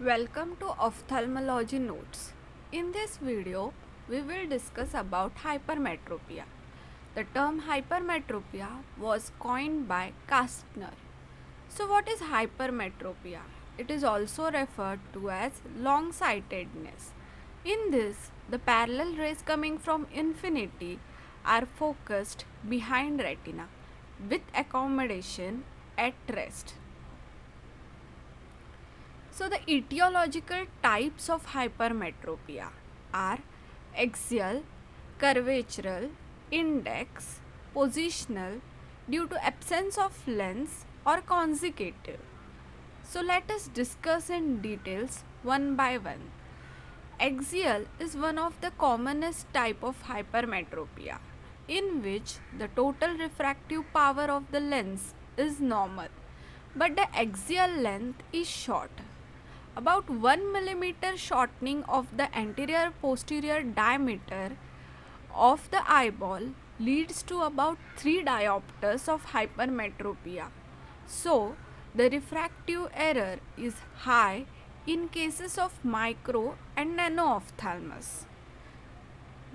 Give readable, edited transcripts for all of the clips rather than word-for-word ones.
Welcome to Ophthalmology Notes. In this video, we will discuss about hypermetropia. The term hypermetropia was coined by Kastner. So, what is hypermetropia? It is also referred to as long-sightedness. In this, the parallel rays coming from infinity are focused behind retina with accommodation at rest. So, the etiological types of hypermetropia are axial, curvatural, index, positional, due to absence of lens, or consecutive. So, let us discuss in details one by one. Axial is one of the commonest type of hypermetropia in which the total refractive power of the lens is normal but the axial length is short. About 1 millimeter shortening of the anterior posterior diameter of the eyeball leads to about 3 diopters of hypermetropia. So, the refractive error is high in cases of micro and nano ophthalmos.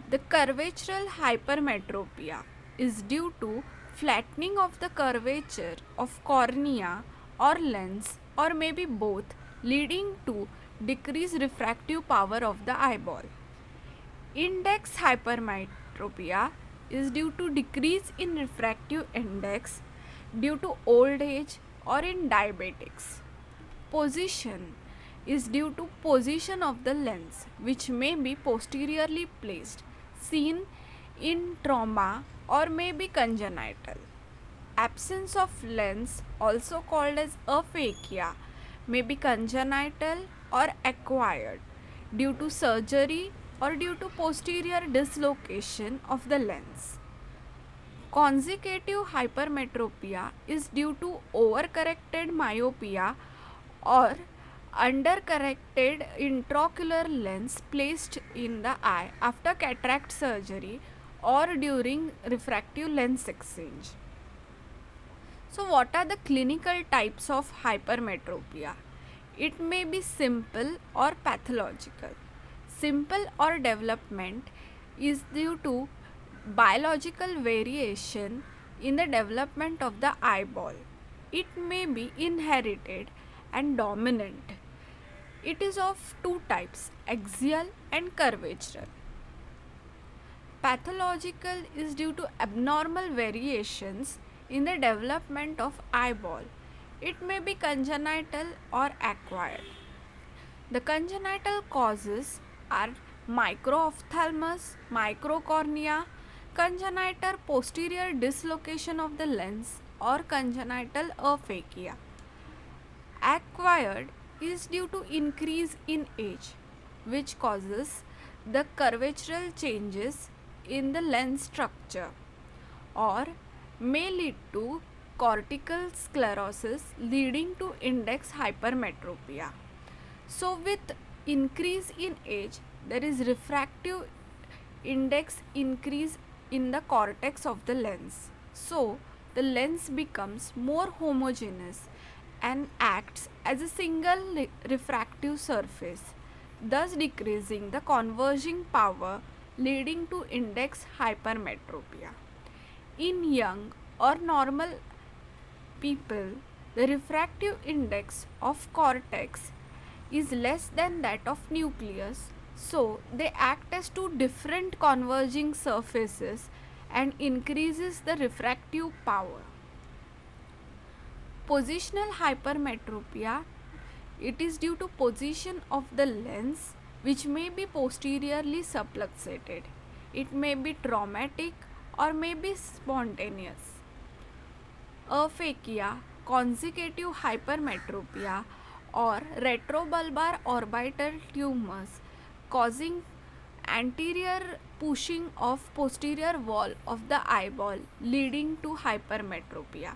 The curvatural hypermetropia is due to flattening of the curvature of cornea or lens or maybe both, leading to decreased refractive power of the eyeball. Index hypermetropia is due to decrease in refractive index due to old age or in diabetics. Position is due to position of the lens which may be posteriorly placed, seen in trauma or may be congenital. Absence of lens, also called as aphakia, may be congenital or acquired due to surgery or due to posterior dislocation of the lens. Consecutive hypermetropia is due to overcorrected myopia or undercorrected intraocular lens placed in the eye after cataract surgery or during refractive lens exchange. So, what are the clinical types of hypermetropia? It may be simple or pathological. Simple or development is due to biological variation in the development of the eyeball. It may be inherited and dominant. It is of two types, axial and curvatural. Pathological is due to abnormal variations in the development of eyeball. It may be congenital or acquired. The congenital causes are microophthalmos, microcornea, congenital posterior dislocation of the lens, or congenital aphakia. Acquired is due to increase in age, which causes the curvatural changes in the lens structure, or may lead to cortical sclerosis leading to index hypermetropia. So, with increase in age, there is refractive index increase in the cortex of the lens. So, the lens becomes more homogeneous and acts as a single refractive surface, thus decreasing the converging power leading to index hypermetropia. In young or normal people, the refractive index of cortex is less than that of nucleus, so they act as two different converging surfaces and increases the refractive power. Positional hypermetropia, it is due to position of the lens which may be posteriorly subluxated. It may be traumatic or may be spontaneous. Aphakia, consecutive hypermetropia, or retrobulbar orbital tumors causing anterior pushing of posterior wall of the eyeball leading to hypermetropia.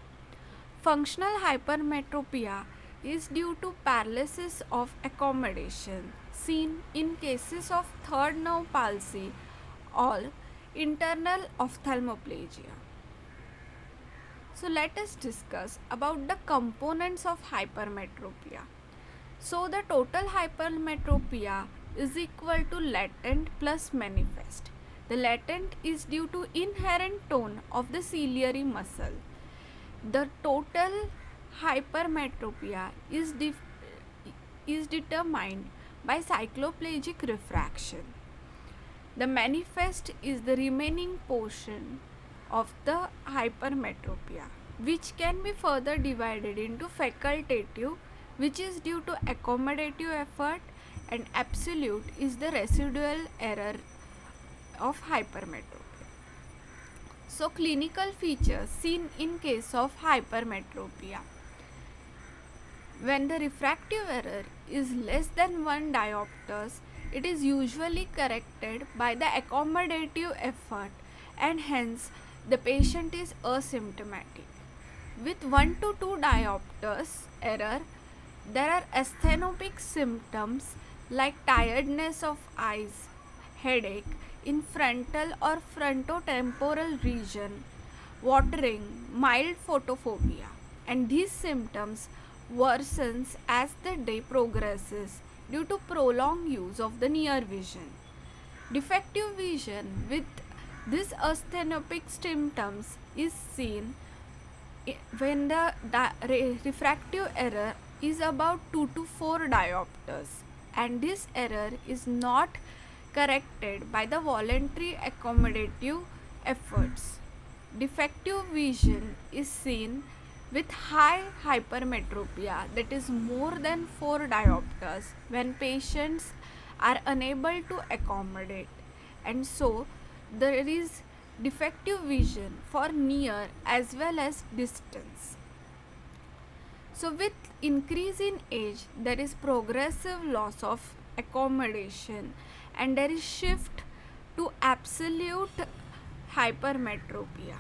Functional hypermetropia is due to paralysis of accommodation seen in cases of third nerve palsy or internal ophthalmoplegia. So let us discuss about the components of hypermetropia. So the total hypermetropia is equal to latent plus manifest. The latent is due to inherent tone of the ciliary muscle. The total hypermetropia is determined by cycloplegic refraction. The manifest is the remaining portion of the hypermetropia, which can be further divided into facultative, which is due to accommodative effort, and absolute is the residual error of hypermetropia. So, clinical features seen in case of hypermetropia. When the refractive error is less than 1 diopters, it is usually corrected by the accommodative effort and hence the patient is asymptomatic. With 1 to 2 diopters error, there are asthenopic symptoms like tiredness of eyes, headache in frontal or frontotemporal region, watering, mild photophobia, and these symptoms worsens as the day progresses due to prolonged use of the near vision. Defective vision with these asthenopic symptoms is seen when the refractive error is about 2 to 4 diopters, and this error is not corrected by the voluntary accommodative efforts. Defective vision is seen with high hypermetropia, that is more than 4 diopters, when patients are unable to accommodate, and so there is defective vision for near as well as distance. So with increase in age, there is progressive loss of accommodation and there is shift to absolute hypermetropia.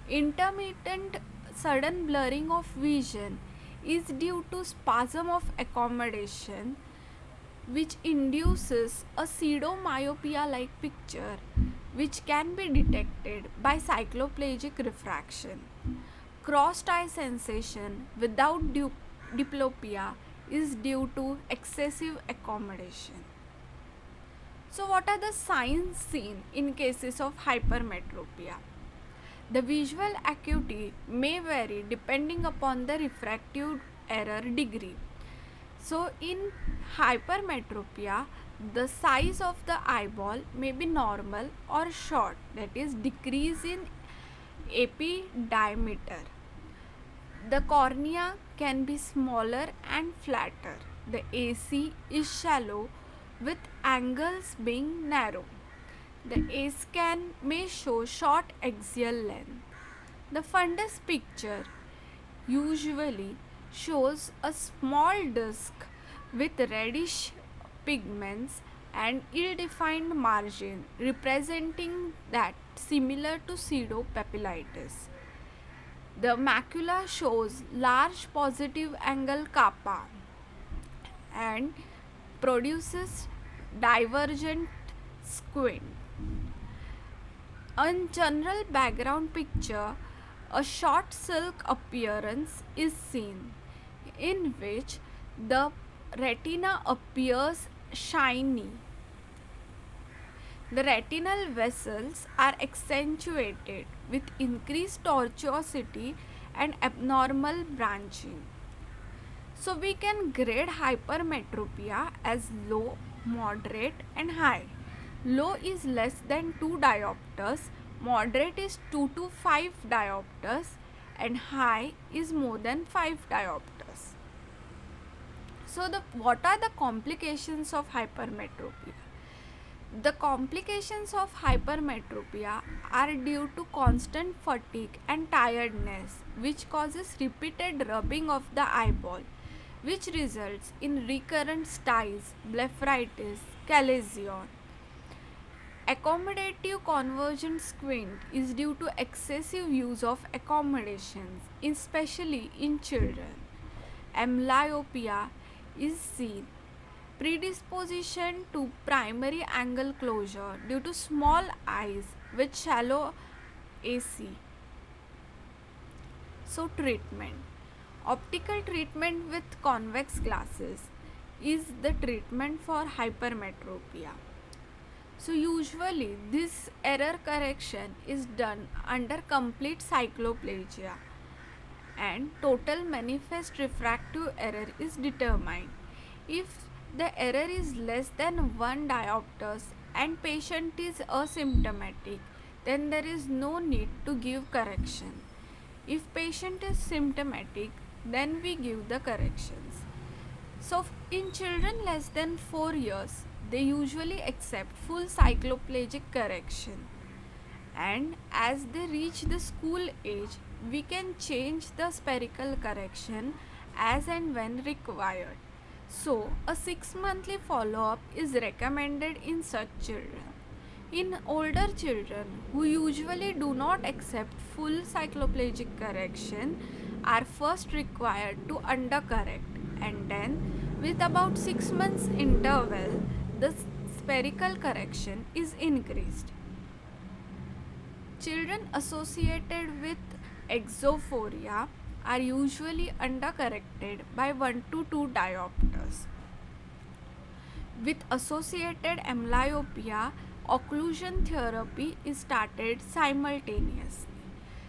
Intermittent sudden blurring of vision is due to spasm of accommodation, which induces a pseudomyopia like picture, which can be detected by cycloplegic refraction. Crossed eye sensation without diplopia is due to excessive accommodation. So, what are the signs seen in cases of hypermetropia? The visual acuity may vary depending upon the refractive error degree. So, in hypermetropia, the size of the eyeball may be normal or short, that is, decrease in AP diameter. The cornea can be smaller and flatter. The AC is shallow with angles being narrow. The A scan may show short axial length. The fundus picture usually shows a small disc with reddish pigments and ill-defined margin, representing that similar to pseudopapillitis. The macula shows large positive angle kappa and produces divergent squint. On general background picture, a short silk appearance is seen, in which the retina appears shiny. The retinal vessels are accentuated with increased tortuosity and abnormal branching. So we can grade hypermetropia as low, moderate and high. Low is less than 2 diopters, moderate is 2 to 5 diopters and high is more than 5 diopters. So what are the complications of hypermetropia? The complications of hypermetropia are due to constant fatigue and tiredness, which causes repeated rubbing of the eyeball, which results in recurrent styes, blepharitis, chalazion. Accommodative convergent squint is due to excessive use of accommodations, especially in children. Amblyopia is seen. Predisposition to primary angle closure due to small eyes with shallow AC. So treatment. Optical treatment with convex glasses is the treatment for hypermetropia. So usually this error correction is done under complete cycloplegia and total manifest refractive error is determined. If the error is less than 1 diopters and patient is asymptomatic, then there is no need to give correction. If patient is symptomatic, then we give the corrections. So in children less than 4 years, they usually accept full cycloplegic correction. And as they reach the school age, we can change the spherical correction as and when required. So, a 6 monthly follow up is recommended in such children. In older children who usually do not accept full cycloplegic correction are first required to undercorrect, and then with about 6 months interval the spherical correction is increased. Children associated with exophoria are usually undercorrected by 1 to 2 diopters. With associated amblyopia, occlusion therapy is started simultaneously.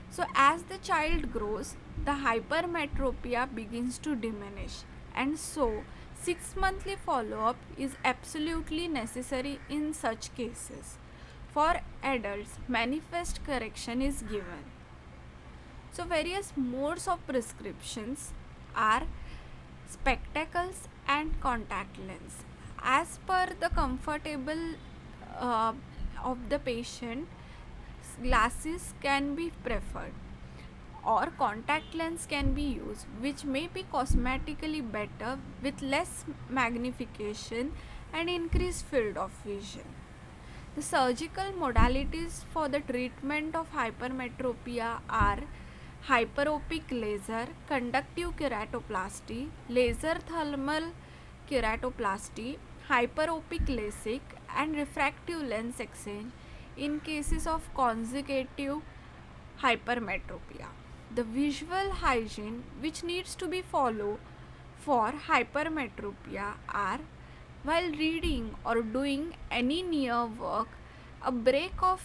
So as the child grows, the hypermetropia begins to diminish, and so 6 monthly follow-up is absolutely necessary in such cases. For adults, manifest correction is given. So various modes of prescriptions are spectacles and contact lens. As per the comfortable uh, of the patient, glasses can be preferred or contact lens can be used, which may be cosmetically better with less magnification and increased field of vision. The surgical modalities for the treatment of hypermetropia are hyperopic laser, conductive keratoplasty, laser thermal keratoplasty, hyperopic LASIK, and refractive lens exchange in cases of consecutive hypermetropia. The visual hygiene which needs to be followed for hypermetropia are while reading or doing any near work, a break of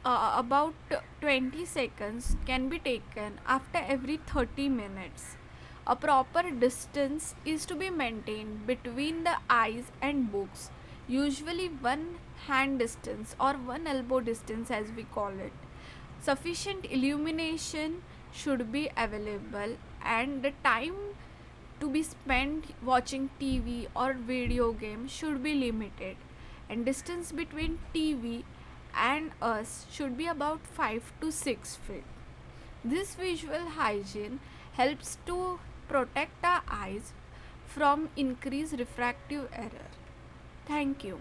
about 20 seconds can be taken after every 30 minutes. A proper distance is to be maintained between the eyes and books, usually one hand distance or one elbow distance as we call it. Sufficient illumination should be available, and the time to be spent watching TV or video game should be limited, and distance between TV and us should be about 5 to 6 feet. This visual hygiene helps to protect our eyes from increased refractive error. Thank you.